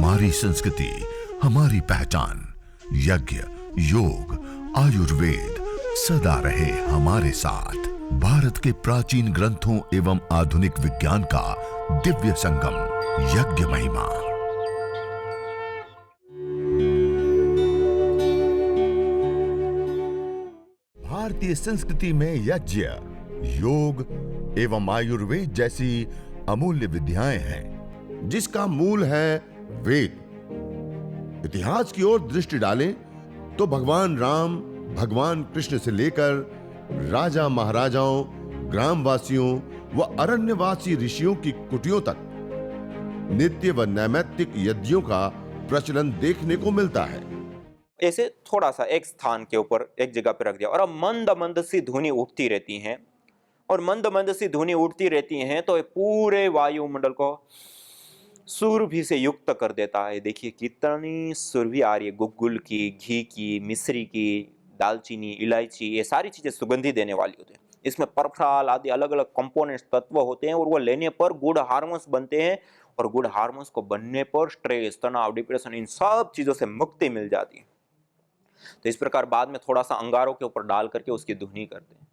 हमारी संस्कृति, हमारी पहचान। यज्ञ, योग, आयुर्वेद सदा रहे हमारे साथ। भारत के प्राचीन ग्रंथों एवं आधुनिक विज्ञान का दिव्य संगम, यज्ञ महिमा। भारतीय संस्कृति में यज्ञ, योग एवं आयुर्वेद जैसी अमूल्य विद्याएं हैं, जिसका मूल है वेद। इतिहास की ओर दृष्टि डालें तो भगवान राम, भगवान कृष्ण से लेकर राजा महाराजाओं, ग्रामवासियों व अरण्यवासी ऋषियों की कुटियों तक नित्य व नैमित्तिक यज्ञों का प्रचलन देखने को मिलता है। ऐसे थोड़ा सा एक स्थान के ऊपर एक जगह पे रख दिया और अब मंद मंद सी ध्वनि उठती रहती हैं, और मंद मंद सी ध्वनि उठती रहती हैं तो ये पूरे वायुमंडल को सुरभि से युक्त कर देता है। देखिए कितनी सुरभि आ रही है, गुग्गुल की, घी की, मिश्री की, दालचीनी, इलायची, ये सारी चीजें सुगंधी देने वाली होती हैं। इसमें परफ्राल आदि अलग अलग कंपोनेंट्स, तत्व होते हैं, और वो लेने पर गुड हार्मोन्स बनते हैं, और गुड हार्मोन्स को बनने पर स्ट्रेस, तनाव, डिप्रेशन, इन सब चीजों से मुक्ति मिल जाती है। तो इस प्रकार बाद में थोड़ा सा अंगारों के ऊपर डाल करके उसकी धुनी करते हैं,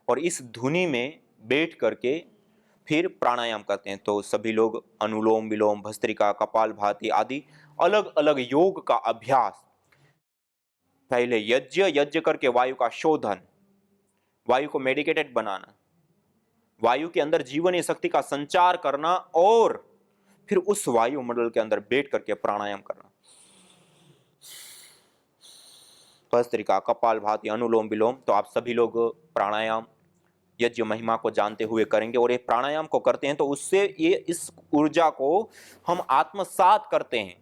और इस धुनी में बैठ करके फिर प्राणायाम करते हैं। तो सभी लोग अनुलोम विलोम, भस्त्रिका, कपालभाति आदि अलग अलग योग का अभ्यास, पहले यज्ञ करके वायु का शोधन, वायु को मेडिकेटेड बनाना, वायु के अंदर जीवनी शक्ति का संचार करना, और फिर उस वायुमंडल के अंदर बैठ करके प्राणायाम करना। भस्त्रिका, कपालभाति, अनुलोम विलोम, तो आप सभी लोग प्राणायाम यज्ञ महिमा को जानते हुए करेंगे, और ये प्राणायाम को करते हैं तो उससे ये इस ऊर्जा को हम आत्मसात करते हैं।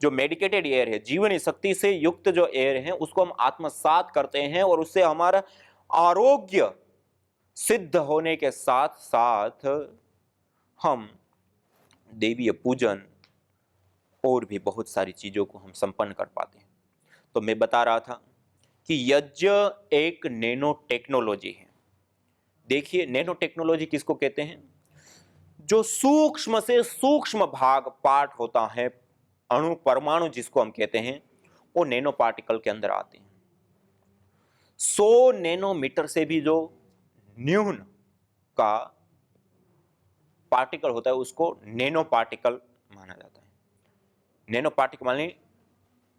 जो मेडिकेटेड एयर है, जीवनी शक्ति से युक्त जो एयर है, उसको हम आत्मसात करते हैं, और उससे हमारा आरोग्य सिद्ध होने के साथ साथ हम देवीय पूजन और भी बहुत सारी चीजों को हम संपन्न कर पाते हैं। तो मैं बता रहा था कि यज्ञ एक नैनो टेक्नोलॉजी है। देखिए नैनो टेक्नोलॉजी किसको कहते हैं? जो सूक्ष्म से सूक्ष्म भाग पार्ट होता है, अणु, परमाणु जिसको हम कहते हैं, वो नैनो पार्टिकल के अंदर आते हैं। 100 नैनोमीटर से भी जो न्यून का पार्टिकल होता है उसको नैनो पार्टिकल माना जाता है। नैनो पार्टिकल माने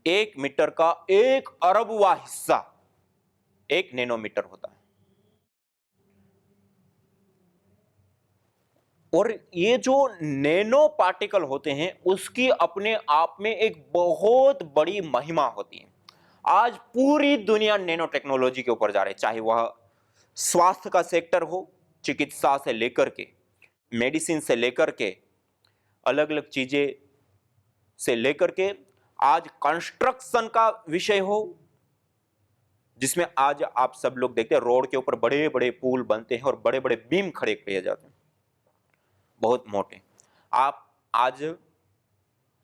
1 मीटर का 1 अरबवां हिस्सा 1 नैनोमीटर होता है। और ये जो नैनो पार्टिकल होते हैं उसकी अपने आप में एक बहुत बड़ी महिमा होती है। आज पूरी दुनिया नैनो टेक्नोलॉजी के ऊपर जा रही है, चाहे वह स्वास्थ्य का सेक्टर हो, चिकित्सा से लेकर के, मेडिसिन से लेकर के, अलग अलग चीजें से लेकर के, आज कंस्ट्रक्शन का विषय हो, जिसमें आज आप सब लोग देखते हैं रोड के ऊपर बड़े बड़े पुल बनते हैं और बड़े बड़े बीम खड़े किए जाते हैं, बहुत मोटे। आप आज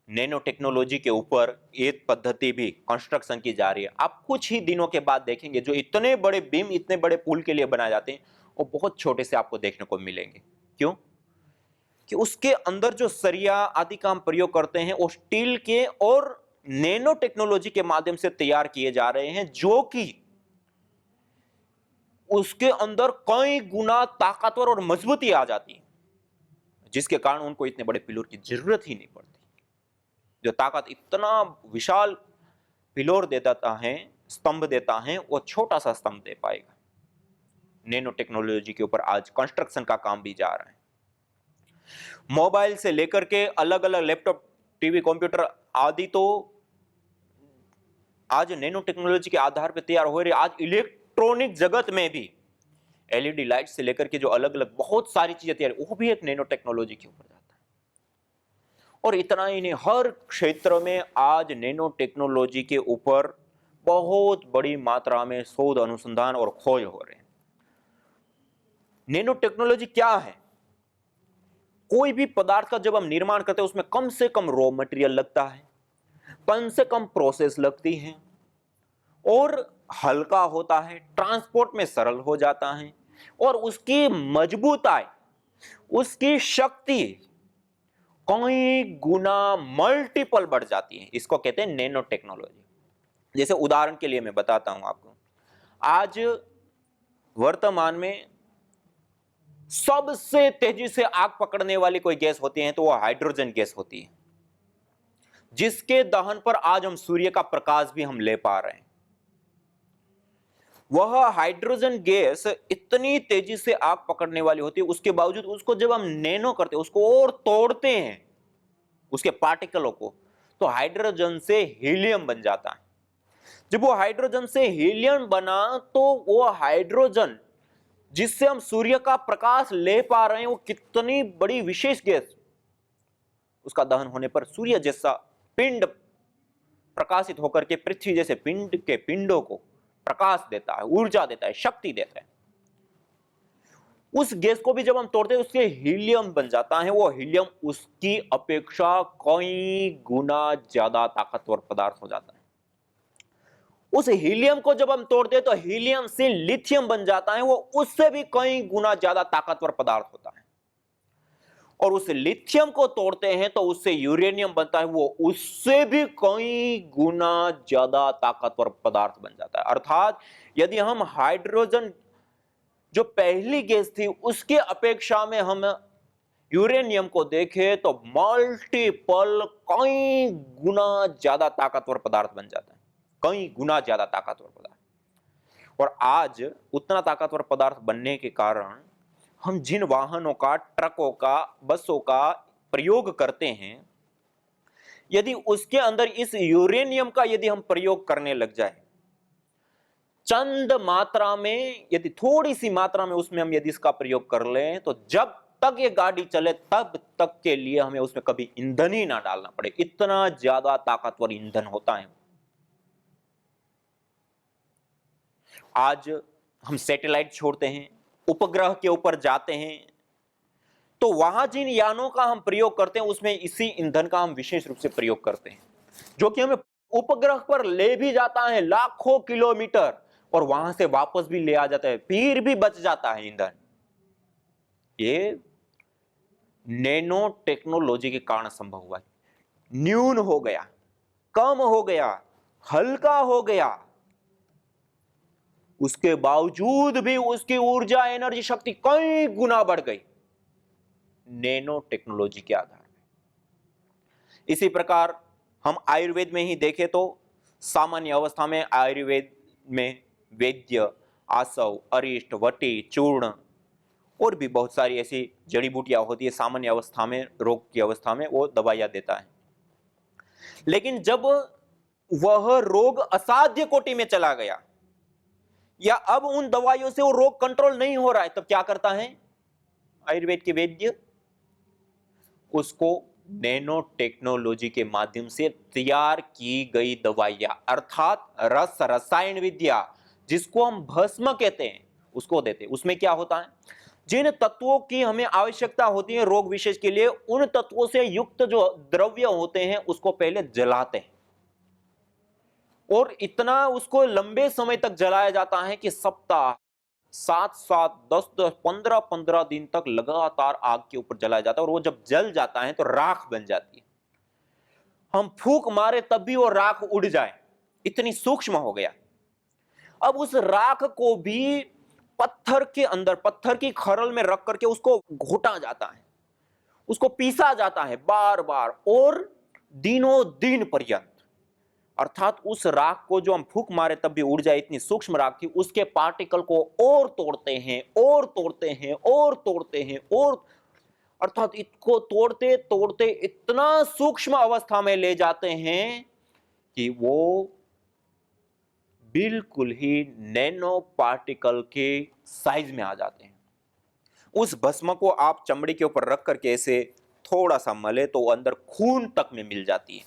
नैनो टेक्नोलॉजी के ऊपर एक पद्धति भी कंस्ट्रक्शन की जा रही है। आप कुछ ही दिनों के बाद देखेंगे जो इतने बड़े बीम, इतने बड़े पुल के लिए बनाए जाते हैं, वो बहुत छोटे से आपको देखने को मिलेंगे। क्यों? कि उसके अंदर जो सरिया आदि का हम प्रयोग करते हैं वो स्टील के और नैनो टेक्नोलॉजी के माध्यम से तैयार किए जा रहे हैं, जो कि उसके अंदर कई गुना ताकतवर और मजबूती आ जाती है, जिसके कारण उनको इतने बड़े पिलर की जरूरत ही नहीं पड़ती। जो ताकत इतना विशाल पिलर दे देता है, स्तंभ देता है, वो छोटा सा स्तंभ दे पाएगा। नैनो टेक्नोलॉजी के ऊपर आज कंस्ट्रक्शन का काम भी जा रहा है। मोबाइल से लेकर के अलग अलग लैपटॉप, टीवी, कंप्यूटर आदि तो आज नैनो टेक्नोलॉजी के आधार पर तैयार हो रही है। आज इलेक्ट्रॉनिक जगत में भी एलईडी लाइट से लेकर के जो अलग अलग बहुत सारी चीजें तैयार, वो भी एक नैनो टेक्नोलॉजी के ऊपर जाता है। और इतना ही नहीं, हर क्षेत्र में आज नैनो टेक्नोलॉजी के ऊपर बहुत बड़ी मात्रा में शोध, अनुसंधान और खोज हो रहे हैं। नैनो टेक्नोलॉजी क्या है? कोई भी पदार्थ का जब हम निर्माण करते हैं उसमें कम से कम रॉ मटेरियल लगता है, कम से कम प्रोसेस लगती है, और हल्का होता है, ट्रांसपोर्ट में सरल हो जाता है, और उसकी मजबूताई, उसकी शक्ति कई गुना मल्टीपल बढ़ जाती है। इसको कहते हैं नैनो टेक्नोलॉजी। जैसे उदाहरण के लिए मैं बताता हूं आपको, आज वर्तमान में सबसे तेजी से आग पकड़ने वाली कोई गैस होती है तो वो हाइड्रोजन गैस होती है, जिसके दहन पर आज हम सूर्य का प्रकाश भी हम ले पा रहे हैं। वह हाइड्रोजन गैस इतनी तेजी से आग पकड़ने वाली होती है, उसके बावजूद उसको जब हम नैनो करते हैं, उसको और तोड़ते हैं उसके पार्टिकलों को, तो हाइड्रोजन से हीलियम बन जाता है। जब वो हाइड्रोजन से हीलियम बना तो वो हाइड्रोजन जिससे हम सूर्य का प्रकाश ले पा रहे हैं, वो कितनी बड़ी विशेष गैस, उसका दहन होने पर सूर्य जैसा पिंड प्रकाशित होकर के पृथ्वी जैसे पिंड के पिंडों को प्रकाश देता है, ऊर्जा देता है, शक्ति देता है। उस गैस को भी जब हम तोड़ते हैं उससे हीलियम बन जाता है। वो हीलियम उसकी अपेक्षा कई गुना ज्यादा ताकतवर पदार्थ हो जाता है। उस हीलियम को जब हम तोड़ते हैं तो हीलियम से लिथियम बन जाता है, वो उससे भी कई गुना ज्यादा ताकतवर पदार्थ होता है। और उस लिथियम को तोड़ते हैं तो उससे यूरेनियम बनता है, वो उससे भी कई गुना ज्यादा ताकतवर पदार्थ बन जाता है। अर्थात यदि हम हाइड्रोजन जो पहली गैस थी उसके अपेक्षा में हम यूरेनियम को देखें तो मल्टीपल कई गुना ज्यादा ताकतवर पदार्थ बन जाता है, कई गुना ज्यादा ताकतवर पदार्थ। और आज उतना ताकतवर पदार्थ बनने के कारण हम जिन वाहनों का, ट्रकों का, बसों का प्रयोग करते हैं, यदि उसके अंदर इस यूरेनियम का यदि हम प्रयोग करने लग जाए, चंद मात्रा में, यदि थोड़ी सी मात्रा में उसमें हम यदि इसका प्रयोग कर लें, तो जब तक ये गाड़ी चले तब तक के लिए हमें उसमें कभी ईंधन ही ना डालना पड़े, इतना ज्यादा ताकतवर ईंधन होता है। आज हम सैटेलाइट छोड़ते हैं, उपग्रह के ऊपर जाते हैं, तो वहां जिन यानों का हम प्रयोग करते हैं उसमें इसी ईंधन का हम विशेष रूप से प्रयोग करते हैं, जो कि हमें उपग्रह पर ले भी जाता है लाखों किलोमीटर और वहां से वापस भी ले आ जाता है, फिर भी बच जाता है ईंधन। ये नैनो टेक्नोलॉजी के कारण संभव हुआ है। न्यून हो गया, कम हो गया, हल्का हो गया, उसके बावजूद भी उसकी ऊर्जा, एनर्जी, शक्ति कई गुना बढ़ गई नैनो टेक्नोलॉजी के आधार पर। इसी प्रकार हम आयुर्वेद में ही देखें तो सामान्य अवस्था में आयुर्वेद में वैद्य आसव, अरिष्ट, वटी, चूर्ण और भी बहुत सारी ऐसी जड़ी बूटियां होती है, सामान्य अवस्था में, रोग की अवस्था में वो दवाइयां देता है। लेकिन जब वह रोग असाध्य कोटि में चला गया या अब उन दवाइयों से वो रोग कंट्रोल नहीं हो रहा है, तब क्या करता है आयुर्वेद के वैद्य? उसको नैनो टेक्नोलॉजी के माध्यम से तैयार की गई दवाइयां, अर्थात रसायन विद्या, जिसको हम भस्म कहते हैं, उसको देते हैं। उसमें क्या होता है, जिन तत्वों की हमें आवश्यकता होती है रोग विशेष के लिए, उन तत्वों से युक्त जो द्रव्य होते हैं उसको पहले जलाते हैं और इतना उसको लंबे समय तक जलाया जाता है कि सप्ताह, 7-7, 10-10, 15-15 दिन तक लगातार आग के ऊपर जलाया जाता है। और वो जब जल जाता है तो राख बन जाती है, हम फूंक मारे तब भी वो राख उड़ जाए, इतनी सूक्ष्म हो गया। अब उस राख को भी पत्थर के अंदर, पत्थर की खरल में रख करके उसको घोटा जाता है, उसको पीसा जाता है बार बार और दिनों दिन पर्यंत। अर्थात उस राख को जो हम फूंक मारे तब भी उड़ जाए, इतनी सूक्ष्म राख थी, उसके पार्टिकल को और तोड़ते हैं और तोड़ते हैं और तोड़ते हैं और, अर्थात इसको तोड़ते तोड़ते इतना सूक्ष्म अवस्था में ले जाते हैं कि वो बिल्कुल ही नैनो पार्टिकल के साइज में आ जाते हैं। उस भस्म को आप चमड़ी के ऊपर रख करके ऐसे थोड़ा सा मले तो अंदर खून तक में मिल जाती है,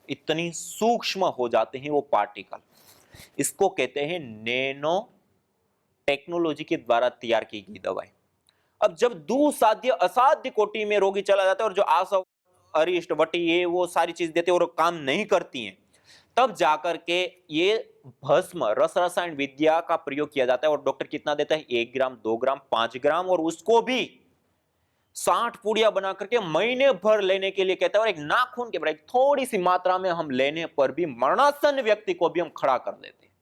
इतनी सूक्ष्म हो जाते हैं वो पार्टिकल। इसको कहते हैं नैनो टेक्नोलॉजी के द्वारा तैयार की गई दवाई। अब जब दुसाध्य असाध्य कोटि में रोगी चला जाता है और जो आसव, अरिष्ट, वटी, ये वो सारी चीज देते हैं और काम नहीं करती हैं, तब जाकर के ये भस्म रसायन विद्या का प्रयोग किया जाता है। और डॉक्टर कितना देता है, 1 ग्राम, 2 ग्राम, 5 ग्राम, और उसको भी 60 पूड़ियां बना करके महीने भर लेने के लिए कहता है, और एक नाखून के बराबर थोड़ी सी मात्रा में हम लेने पर भी मरणासन व्यक्ति को भी हम खड़ा कर देते हैं।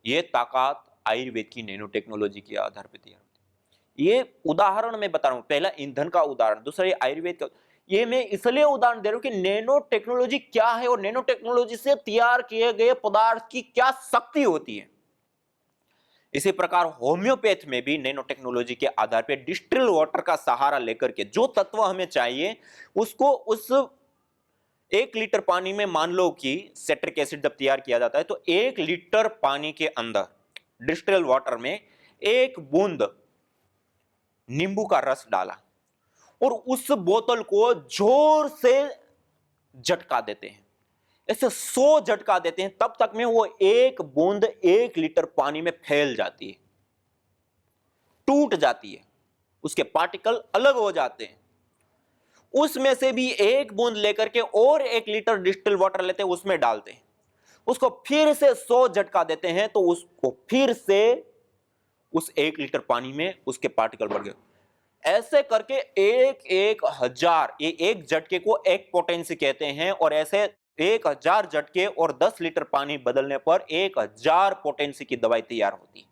यह ताकत आयुर्वेद की नैनो टेक्नोलॉजी के आधार पर तैयार होती है। ये उदाहरण मैं बता रहा हूं, पहला ईंधन का उदाहरण, दूसरा ये आयुर्वेद का। ये मैं इसलिए उदाहरण दे रहा हूं कि नैनो टेक्नोलॉजी क्या है और नैनो टेक्नोलॉजी से तैयार किए गए पदार्थ की क्या शक्ति होती है। इसी प्रकार होम्योपैथ में भी नैनो टेक्नोलॉजी के आधार पर डिस्टिल वाटर का सहारा लेकर के जो तत्व हमें चाहिए उसको उस 1 लीटर पानी में, मान लो कि सेट्रिक एसिड जब तैयार किया जाता है तो 1 लीटर पानी के अंदर डिस्टिल वाटर में 1 बूंद नींबू का रस डाला और उस बोतल को जोर से झटका देते हैं, ऐसे 100 झटका देते हैं, तब तक में वो 1 बूंद 1 लीटर पानी में फैल जाती है, टूट जाती है, उसके पार्टिकल अलग हो जाते हैं। उसमें से भी 1 बूंद लेकर के और 1 लीटर डिस्टिल वाटर लेते हैं, उसमें डालते हैं, उसको फिर से 100 झटका देते हैं तो उसको फिर से उस 1 लीटर पानी में उसके पार्टिकल बढ़ गए। ऐसे करके 1000, ये एक झटके को 1 पोटेंसी कहते हैं, और ऐसे 1000 झटके और 10 लीटर पानी बदलने पर 1000 पोटेंसी की दवाई तैयार होती है।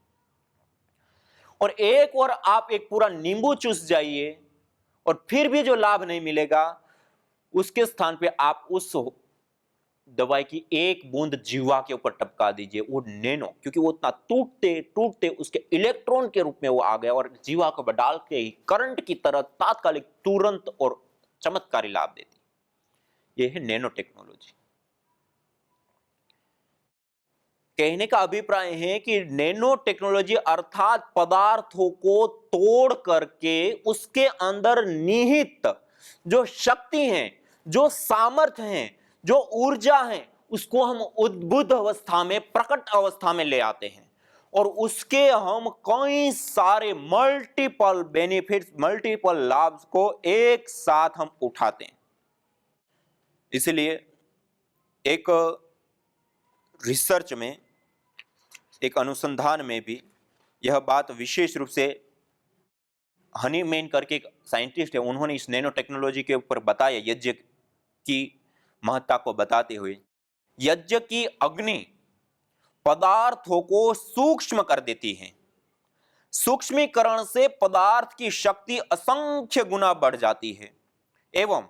और आप एक पूरा नींबू चूस जाइए और फिर भी जो लाभ नहीं मिलेगा, उसके स्थान पे आप उस दवाई की 1 बूंद जीवा के ऊपर टपका दीजिए, वो नैनो, क्योंकि वो इतना टूटते टूटते उसके इलेक्ट्रॉन के रूप में वो आ गया और जीवा को डाल के ही करंट की तरह तात्कालिक, तुरंत और चमत्कारी लाभ देती। यह है नैनो टेक्नोलॉजी। कहने का अभिप्राय है कि नैनो टेक्नोलॉजी अर्थात पदार्थों को तोड़ करके उसके अंदर निहित जो शक्ति है, जो सामर्थ्य है, जो ऊर्जा है, उसको हम उद्बुद्ध अवस्था में, प्रकट अवस्था में ले आते हैं और उसके हम कई सारे मल्टीपल बेनिफिट्स, मल्टीपल लाभ को एक साथ हम उठाते हैं। इसलिए एक रिसर्च में, एक अनुसंधान में भी यह बात विशेष रूप से हनीमैन करके एक साइंटिस्ट है, उन्होंने इस नैनो टेक्नोलॉजी के ऊपर बताया, यज्ञ की महत्ता को बताते हुए, यज्ञ की अग्नि पदार्थों को सूक्ष्म कर देती है। सूक्ष्मीकरण से पदार्थ की शक्ति असंख्य गुना बढ़ जाती है एवं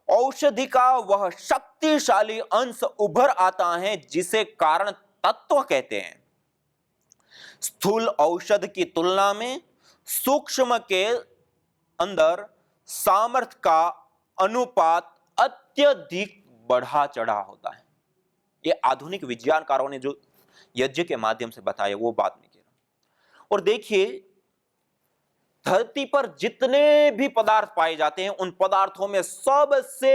औषधि का वह शक्तिशाली अंश उभर आता है जिसे कारण तत्व कहते हैं। स्थूल औषध की तुलना में सूक्ष्म के अंदर सामर्थ्य का अनुपात अत्यधिक बढ़ा चढ़ा होता है। ये आधुनिक विज्ञानकारों ने जो यज्ञ के माध्यम से बताया वो बात नहीं कह रहा। और देखिए, धरती पर जितने भी पदार्थ पाए जाते हैं उन पदार्थों में सबसे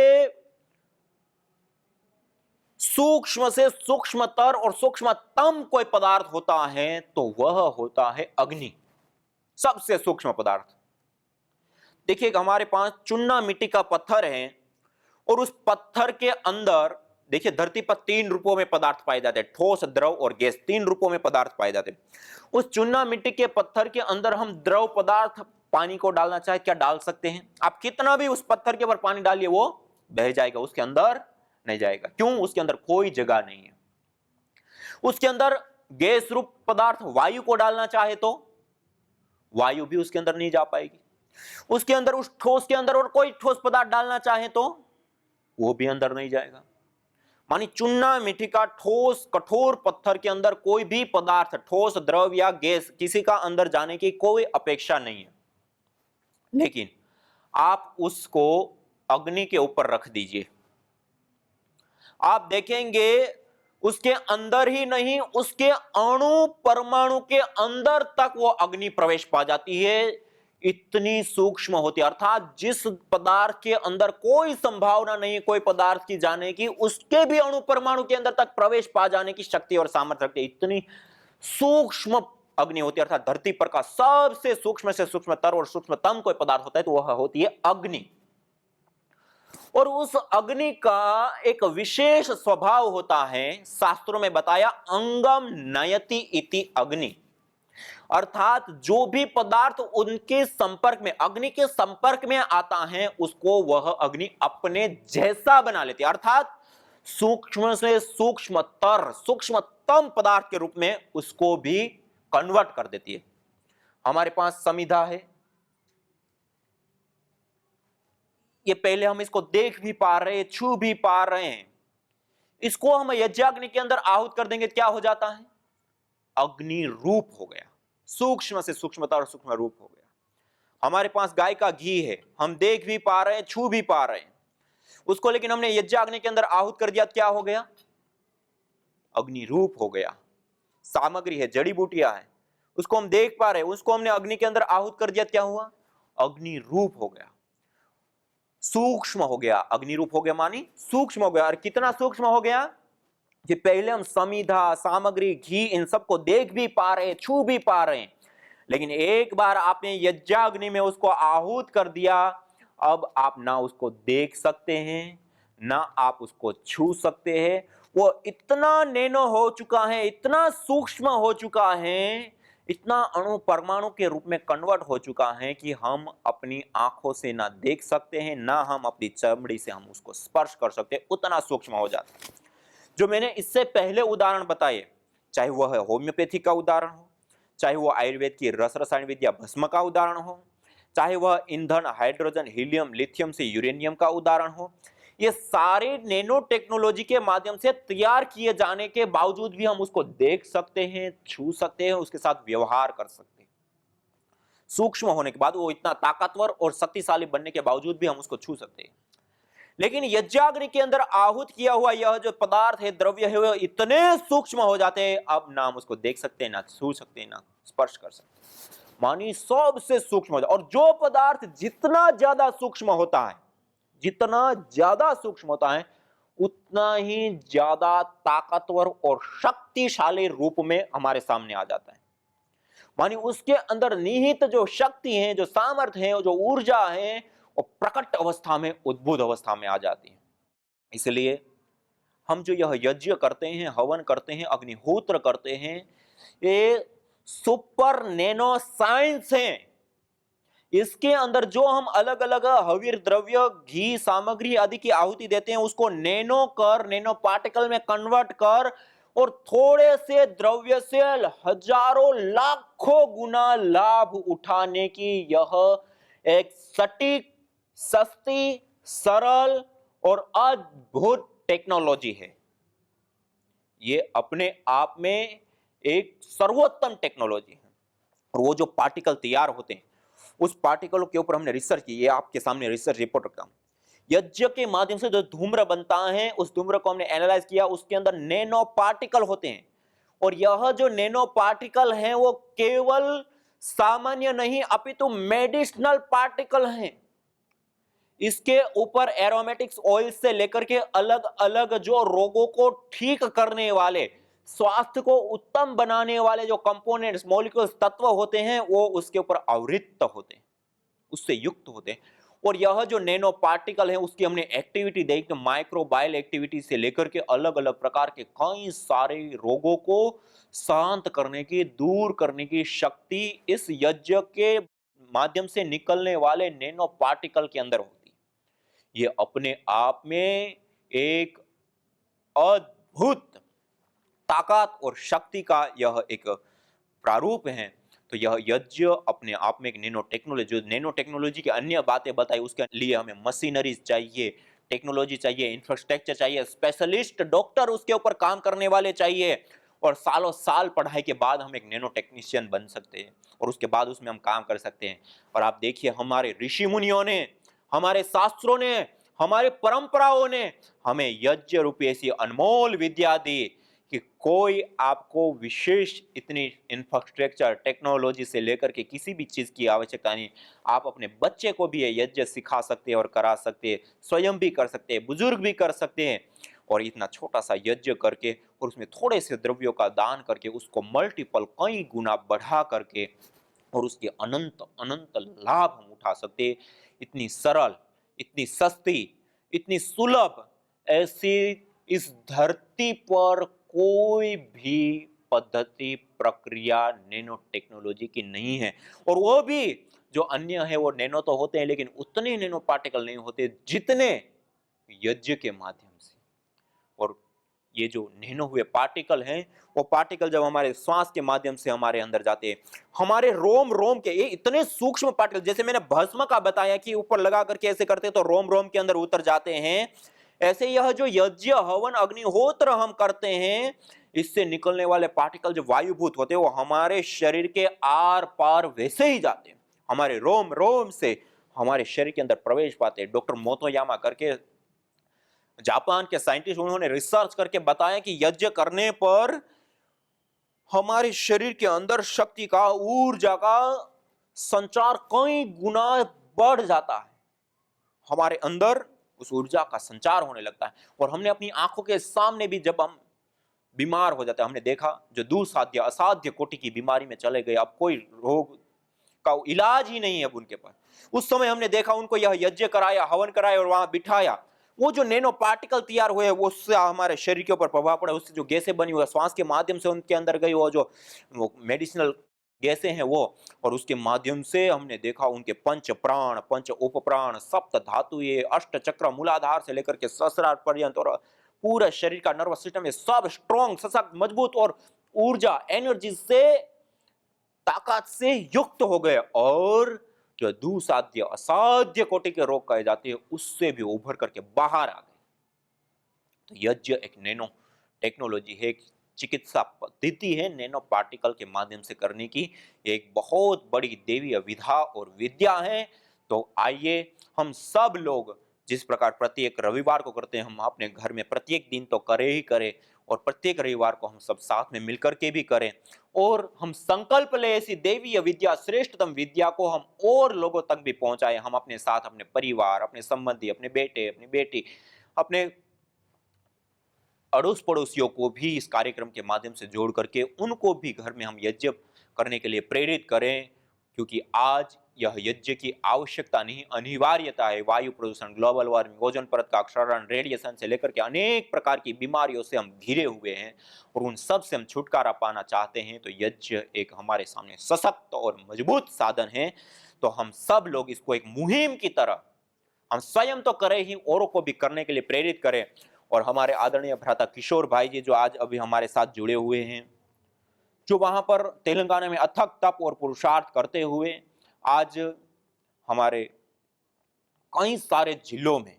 सूक्ष्म से सूक्ष्मतर और सूक्ष्मतम कोई पदार्थ होता है तो वह होता है अग्नि, सबसे सूक्ष्म पदार्थ। देखिए, हमारे पास चुन्ना मिट्टी का पत्थर है और उस पत्थर के अंदर देखिए, धरती पर 3 रूपों में पदार्थ पाए जाते हैं, ठोस, द्रव और गैस, 3 रूपों में पदार्थ पाए जाते हैं। उस चुन्ना मिट्टी के पत्थर के अंदर हम द्रव पदार्थ पानी को डालना चाहे क्या डाल सकते हैं? आप कितना भी उस पत्थर के ऊपर पानी डालिए वो बह जाएगा, उसके अंदर नहीं जाएगा। क्यों? उसके अंदर कोई जगह नहीं है। उसके अंदर गैस रूप पदार्थ वायु को डालना चाहे तो वायु भी उसके अंदर नहीं जा पाएगी। उसके अंदर, उस ठोस के अंदर और कोई ठोस पदार्थ डालना चाहे तो वो भी अंदर नहीं जाएगा। मानी चुन्ना मिट्टी का ठोस कठोर पत्थर के अंदर कोई भी पदार्थ, ठोस, द्रव या गैस, किसी का अंदर जाने की कोई अपेक्षा नहीं है। लेकिन आप उसको अग्नि के ऊपर रख दीजिए, आप देखेंगे उसके अंदर ही नहीं, उसके अणु परमाणु के अंदर तक वो अग्नि प्रवेश पा जाती है। इतनी सूक्ष्म होती है, अर्थात जिस पदार्थ के अंदर कोई संभावना नहीं है कोई पदार्थ की जाने की, उसके भी अणु परमाणु के अंदर तक प्रवेश पा जाने की शक्ति और सामर्थ्य रखती है। इतनी सूक्ष्म अग्नि होती है, अर्थात धरती पर का सबसे सूक्ष्म से सूक्ष्मतर और सूक्ष्मतम कोई पदार्थ होता है तो वह होती है अग्नि। और उस अग्नि का एक विशेष स्वभाव होता है, शास्त्रों में बताया, अंगम नयति इति अग्नि। अर्थात जो भी पदार्थ उनके संपर्क में, अग्नि के संपर्क में आता है, उसको वह अग्नि अपने जैसा बना लेती है। अर्थात सूक्ष्म से सूक्ष्मतर, सूक्ष्मतम पदार्थ के रूप में उसको भी कन्वर्ट कर देती है। हमारे पास समिधा है, ये पहले हम इसको देख भी पा रहे हैं, छू भी पा रहे हैं। इसको हम यज्ञाग्नि के अंदर आहूत कर देंगे, क्या हो जाता है? अग्नि रूप हो गया, सूक्ष्म से सूक्ष्मतर सूक्ष्म रूप हो गया। हमारे पास गाय का घी है, हम देख भी पा रहे हैं, छू भी पा रहे हैं उसको, लेकिन हमने यज्ञाग्नि के अंदर आहूत कर दिया, क्या हो गया? अग्नि रूप हो गया। सामग्री है, जड़ी बूटियां है, उसको हम देख पा रहे हैं, उसको हमने अग्नि के अंदर आहूत कर दिया, क्या हुआ? अग्नि रूप हो गया, सूक्ष्म हो गया। अग्नि रूप हो गया मानी सूक्ष्म हो गया। और कितना सूक्ष्म हो गया कि पहले हम समिधा, सामग्री, घी, इन सबको देख भी पा रहे हैं, छू भी पा रहे हैं, लेकिन एक बार आपने यज्ञाग्नि में उसको आहूत कर दिया, अब आप ना उसको देख सकते हैं, ना आप उसको छू सकते हैं। वो इतना नैनो हो चुका है, इतना सूक्ष्म हो चुका है, इतना अणु परमाणु के रूप में कन्वर्ट हो चुका है कि हम अपनी आंखों से ना देख सकते हैं, ना हम अपनी चमड़ी से हम उसको स्पर्श कर सकते हैं, उतना सूक्ष्म हो जाता है। जो मैंने इससे पहले उदाहरण बताए, चाहे वह होम्योपैथी का उदाहरण हो, चाहे वह आयुर्वेद की रस रसायन विद्या भस्म का उदाहरण हो, चाहे वह ईंधन हाइड्रोजन, हीलियम, लिथियम से यूरेनियम का उदाहरण हो, ये सारे नैनो टेक्नोलॉजी के माध्यम से तैयार किए जाने के बावजूद भी हम उसको देख सकते हैं, छू सकते हैं, उसके साथ व्यवहार कर सकते हैं। सूक्ष्म होने के बाद, वो इतना ताकतवर और शक्तिशाली बनने के बावजूद भी हम उसको छू सकते हैं। लेकिन यज्ञाग्नि के अंदर आहूत किया हुआ यह जो पदार्थ है, द्रव्य है, वो इतने सूक्ष्म हो जाते हैं, अब ना हम उसको देख सकते हैं, ना छू सकते हैं, ना स्पर्श कर सकते हैं। मानी सबसे सूक्ष्म हो जाए। और जो पदार्थ जितना ज्यादा सूक्ष्म होता है, जितना ज्यादा सूक्ष्म होता है, उतना ही ज्यादा ताकतवर और शक्तिशाली रूप में हमारे सामने आ जाता है। मानी उसके अंदर निहित जो शक्ति है, जो सामर्थ्य है, जो ऊर्जा है, वो प्रकट अवस्था में, उद्भुत अवस्था में आ जाती है। इसलिए हम जो यह यज्ञ करते हैं, हवन करते हैं, अग्निहोत्र करते हैं, ये सुपर नैनो साइंस है। इसके अंदर जो हम अलग अलग हवीर द्रव्य, घी, सामग्री आदि की आहुति देते हैं, उसको नैनो कर, नैनो पार्टिकल में कन्वर्ट कर, और थोड़े से द्रव्य से हजारों लाखों गुना लाभ उठाने की यह एक सटीक, सस्ती, सरल और अद्भुत टेक्नोलॉजी है। ये अपने आप में एक सर्वोत्तम टेक्नोलॉजी है। और वो जो पार्टिकल तैयार होते हैं, उस पार्टिकलों के ऊपर हमने रिसर्च की, ये आपके सामने रिसर्च रिपोर्ट रखता हूं। यज्ञ के माध्यम से जो धूम्र बनता है, उस धूम्र को हमने एनालाइज किया, उसके अंदर नैनो पार्टिकल होते हैं। और यह जो नैनो पार्टिकल हैं, वो केवल सामान्य नहीं, अपितु मेडिसिनल पार्टिकल हैं। इसके ऊपर एरोमेटिक्स ऑयल से लेकर के अलग अलग जो रोगों को ठीक करने वाले, स्वास्थ्य को उत्तम बनाने वाले जो कंपोनेंट्स, मॉलिक्यूल्स, तत्व होते हैं, वो उसके ऊपर आवृत्त होते हैं, उससे युक्त होते हैं। और यह जो नैनो पार्टिकल है, उसकी हमने एक्टिविटी देखी, माइक्रोबायल एक्टिविटी से लेकर के अलग अलग प्रकार के कई सारे रोगों को शांत करने की, दूर करने की शक्ति इस यज्ञ के माध्यम से निकलने वाले नैनो पार्टिकल के अंदर होती है। ये अपने आप में एक अद्भुत ताकत और शक्ति का यह एक प्रारूप है। तो यह यज्ञ अपने आप में एक नैनो टेक्नोलॉजी, नैनो टेक्नोलॉजी की अन्य बातें बताई, उसके लिए हमें मशीनरीज चाहिए, टेक्नोलॉजी चाहिए, इंफ्रास्ट्रक्चर चाहिए, स्पेशलिस्ट डॉक्टर उसके ऊपर काम करने वाले चाहिए, और सालों साल पढ़ाई के बाद हम एक नैनो टेक्नीशियन बन सकते हैं, और उसके बाद उसमें हम काम कर सकते हैं। और आप देखिए, हमारे ऋषि मुनियों ने, हमारे शास्त्रों ने, हमारे परंपराओं ने हमें यज्ञ रूपी ऐसी अनमोल विद्या दी कि कोई आपको विशेष इतनी इंफ्रास्ट्रक्चर, टेक्नोलॉजी से लेकर के किसी भी चीज की आवश्यकता नहीं। आप अपने बच्चे को भी ये यज्ञ सिखा सकते हैं और करा सकते हैं, स्वयं भी कर सकते हैं, बुजुर्ग भी कर सकते हैं। और इतना छोटा सा यज्ञ करके और उसमें थोड़े से द्रव्यों का दान करके उसको मल्टीपल कई गुना बढ़ा करके और उसके अनंत अनंत लाभ हम उठा सकते हैं। इतनी सरल, इतनी सस्ती, इतनी सुलभ, ऐसी इस धरती पर कोई भी पद्धति प्रक्रिया नैनो टेक्नोलॉजी की नहीं है। और वो भी जो अन्य है वो नैनो तो होते हैं, लेकिन उतने नैनो पार्टिकल नहीं होते जितने यज्ञ के माध्यम से। और ये जो नैनो हुए पार्टिकल हैं, वो पार्टिकल जब हमारे श्वास के माध्यम से हमारे अंदर जाते हैं, हमारे रोम रोम के, ये इतने सूक्ष्म पार्टिकल, जैसे मैंने भस्म का बताया कि ऊपर लगा करके ऐसे करते हैं तो रोम रोम के अंदर उतर जाते हैं, ऐसे यह जो यज्ञ हवन अग्निहोत्र हम करते हैं, इससे निकलने वाले पार्टिकल जो वायुभूत होते हैं वो हमारे शरीर के आर पार वैसे ही जाते हैं, हमारे रोम रोम से हमारे शरीर के अंदर प्रवेश पाते हैं। डॉक्टर मोतोयामा करके जापान के साइंटिस्ट, उन्होंने रिसर्च करके बताया कि यज्ञ करने पर हमारे शरीर के अंदर शक्ति का, ऊर्जा का संचार कई गुना बढ़ जाता है, हमारे अंदर उस ऊर्जा का संचार होने लगता है। और हमने अपनी आंखों के सामने भी, जब हम बीमार हो जाते हैं, हमने देखा जो दुस्साध्य असाध्य कोटि की बीमारी में चले गए, अब कोई रोग का इलाज ही नहीं है अब उनके पास, उस समय हमने देखा उनको यह यज्ञ कराया, हवन कराया और वहां बिठाया, वो जो नैनो पार्टिकल तैयार हुए वो उससे हमारे शरीर के ऊपर प्रभाव पड़ा, उससे जो गैसें बनी हुई श्वास के माध्यम से उनके अंदर गई, वो जो मेडिसिनल गैसें हैं वो, और उसके माध्यम से हमने देखा उनके पंच प्राण, पंच उपप्राण, सप्त धातु, ये अष्ट चक्र, मूलाधार से लेकर के सहस्रार पर्यंत और पूरा शरीर का नर्वस सिस्टम है सब स्ट्रॉन्ग, सशक्त, मजबूत और ऊर्जा, एनर्जी से, ताकत से युक्त हो गए, और जो दुसाध्य असाध्य कोटि के रोग कहे जाते हैं उससे भी उभर करके बाहर आ गए। तो यज्ञ एक नैनो टेक्नोलॉजी है, एक चिकित्सा पद्धति है, नैनो पार्टिकल के माध्यम से करने की, एक बहुत बड़ी देवीय विधा और विद्या है। तो आइए हम सब लोग जिस प्रकार प्रत्येक रविवार को करते हैं, हम अपने घर में प्रत्येक दिन तो करे ही करें, और प्रत्येक रविवार को हम सब साथ में मिलकर के भी करें, और हम संकल्प ले ऐसी देवीय विद्या, श्रेष्ठतम विद्या को हम और लोगों तक भी पहुंचाएं। हम अपने साथ अपने परिवार, अपने संबंधी, अपने बेटे, अपनी बेटी, अपने अड़ोस पड़ोसियों को भी इस कार्यक्रम के माध्यम से जोड़ करके उनको भी घर में हम यज्ञ करने के लिए प्रेरित करें, क्योंकि आज यह यज्ञ की आवश्यकता नहीं, अनिवार्यता है। वायु प्रदूषण, ग्लोबल वार्मिंग, ओजोन परत का क्षरण, रेडिएशन से लेकर के अनेक प्रकार की बीमारियों से हम घिरे हुए हैं, और उन सब से हम छुटकारा पाना चाहते हैं। तो यज्ञ एक हमारे सामने सशक्त और मजबूत साधन है। तो हम सब लोग इसको एक मुहिम की तरह हम स्वयं तो करें ही, औरों को भी करने के लिए प्रेरित करें। और हमारे आदरणीय भ्राता किशोर भाई जी जो आज अभी हमारे साथ जुड़े हुए हैं, जो वहां पर तेलंगाना में अथक तप और पुरुषार्थ करते हुए आज हमारे कई सारे जिलों में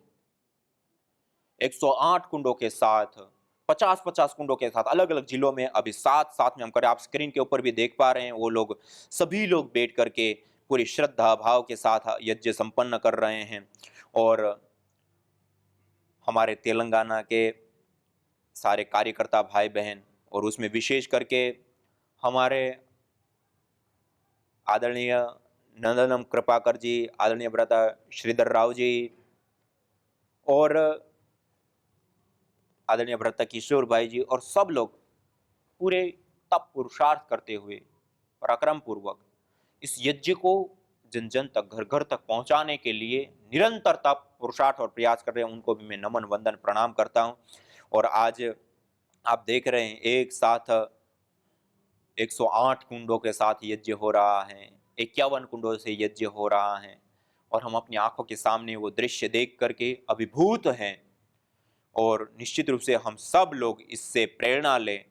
108 कुंडों के साथ, 50-50 कुंडों के साथ अलग अलग जिलों में अभी साथ साथ में हम करें, आप स्क्रीन के ऊपर भी देख पा रहे हैं, वो लोग सभी लोग बैठ करके पूरी श्रद्धा भाव के साथ यज्ञ संपन्न कर रहे हैं। और हमारे तेलंगाना के सारे कार्यकर्ता भाई बहन, और उसमें विशेष करके हमारे आदरणीय नंदनम कृपाकर जी, आदरणीय भ्राता श्रीधर राव जी, और आदरणीय भ्राता किशोर भाई जी, और सब लोग पूरे तप पुरुषार्थ करते हुए पराक्रम पूर्वक इस यज्ञ को जन जन तक, घर घर तक पहुंचाने के लिए निरंतर तप पुरुषार्थ और प्रयास कर रहे हैं। उनको भी मैं नमन वंदन प्रणाम करता हूं। और आज आप देख रहे हैं एक साथ 108 कुंडों के साथ यज्ञ हो रहा है, 51 कुंडों से यज्ञ हो रहा है, और हम अपनी आंखों के सामने वो दृश्य देख करके अभिभूत हैं। और निश्चित रूप से हम सब लोग इससे प्रेरणा लें,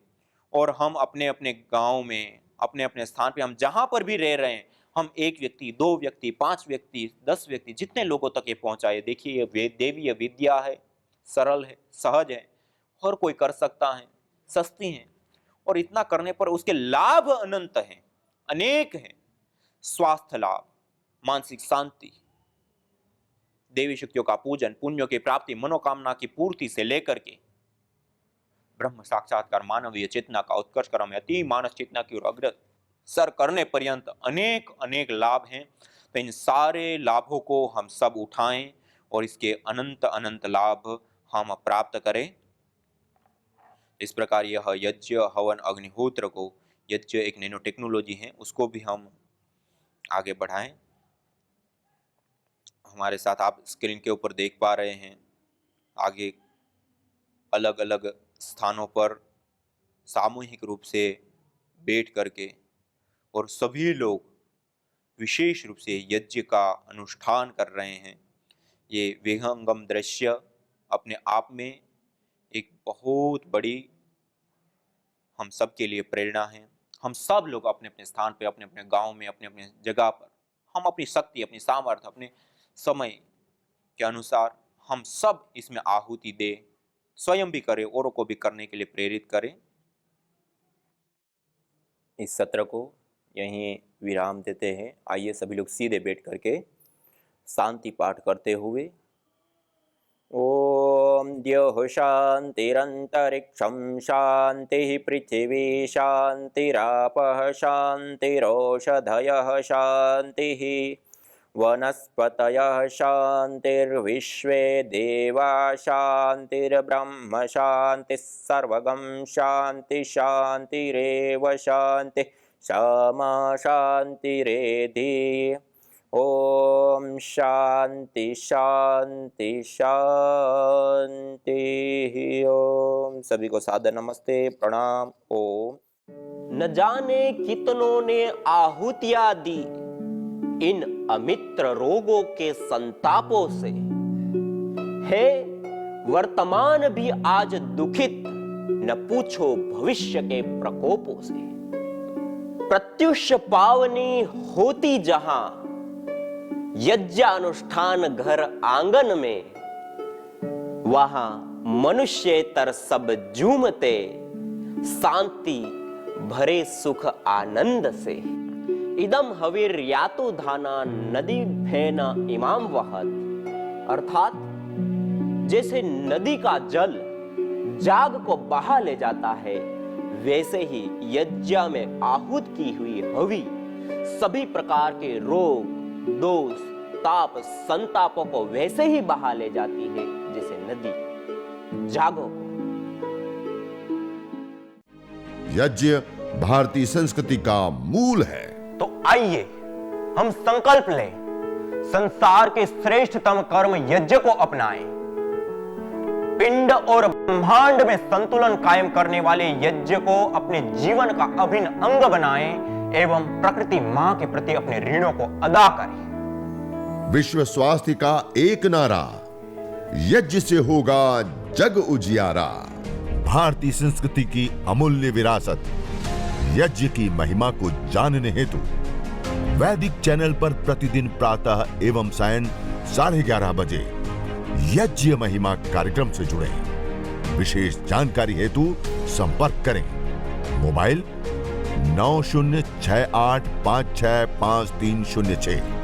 और हम अपने अपने गांव में, अपने अपने स्थान पे, हम जहां पर भी रह रहे हैं, हम 1 व्यक्ति, 2 व्यक्ति, 5 व्यक्ति, 10 व्यक्ति, जितने लोगों तक ये पहुंचाए। देखिए ये देवीय विद्या है, सरल है, सहज है, हर कोई कर सकता है, सस्ती है, और इतना करने पर उसके लाभ अनंत हैं, अनेक हैं। स्वास्थ्य लाभ, मानसिक शांति, देवी शक्तियों का पूजन, पुण्यों की प्राप्ति, मनोकामना की पूर्ति से लेकर के ब्रह्म साक्षात्कार, मानवीय चेतना का उत्कर्ष क्रम, अति मानस चेतना की ओर अग्रसर करने पर्यंत अनेक अनेक लाभ हैं। तो इन सारे लाभों को हम सब उठाएं और इसके अनंत अनंत लाभ हम प्राप्त करें। इस प्रकार यह यज्ञ हवन अग्निहोत्र को, यज्ञ एक नैनो टेक्नोलॉजी है, उसको भी हम आगे बढ़ाएं। हमारे साथ आप स्क्रीन के ऊपर देख पा रहे हैं, आगे अलग अलग स्थानों पर सामूहिक रूप से बैठ करके और सभी लोग विशेष रूप से यज्ञ का अनुष्ठान कर रहे हैं। ये विहंगम दृश्य अपने आप में एक बहुत बड़ी हम सब के लिए प्रेरणा है। हम सब लोग अपने अपने स्थान पे, अपने अपने गांव में, अपने अपने जगह पर हम अपनी शक्ति, अपनी सामर्थ्य, अपने समय के अनुसार हम सब इसमें आहुति दे, स्वयं भी करें, औरों को भी करने के लिए प्रेरित करें। इस सत्र को यहीं विराम देते हैं। आइए सभी लोग सीधे बैठ करके शांति पाठ करते हुए ओम द्यौः शान्तिरन्तरिक्षं शान्तिः पृथिवी शान्तिरापः शान्तिरोषधयः शान्तिः वनस्पतयः शान्तिर्विश्वे देवा शान्तिर्ब्रह्म शान्तिः सर्वगं शान्ति शान्तिरेव शान्तिः क्षमा शान्तिरेधि। ओम शांति शांति शांति। ओम सभी को सादर नमस्ते, प्रणाम। ओम। न जाने कितनों ने आहुतियां दी इन अमित्र रोगों के संतापों से, है वर्तमान भी आज दुखित, न पूछो भविष्य के प्रकोपों से। प्रत्युष पावनी होती जहां यज्ञानुष्ठान घर आंगन में, वहां मनुष्येतर सब झूमते शांति भरे सुख आनंद से। इदम हविर्यातु धाना नदी फेना इमाम वहत, अर्थात जैसे नदी का जल जाग को बहा ले जाता है, वैसे ही यज्ञ में आहूत की हुई हवि सभी प्रकार के रोग, दोष, ताप, संतापों को वैसे ही बहा ले जाती है जैसे नदी जागो को। यज्ञ भारतीय संस्कृति का मूल है। तो आइए हम संकल्प लें, संसार के श्रेष्ठतम कर्म यज्ञ को अपनाएं। पिंड और ब्रह्मांड में संतुलन कायम करने वाले यज्ञ को अपने जीवन का अभिन्न अंग बनाएं एवं प्रकृति मां के प्रति अपने ऋणों को अदा करें। विश्व स्वास्थ्य का एक नारा, यज्ञ से होगा जग उजियारा। भारतीय संस्कृति की अमूल्य विरासत यज्ञ की महिमा को जानने हेतु वैदिक चैनल पर प्रतिदिन प्रातः एवं सायं 11:30 बजे यज्ञ महिमा कार्यक्रम से जुड़े। विशेष जानकारी हेतु संपर्क करें। मोबाइल 9068565306।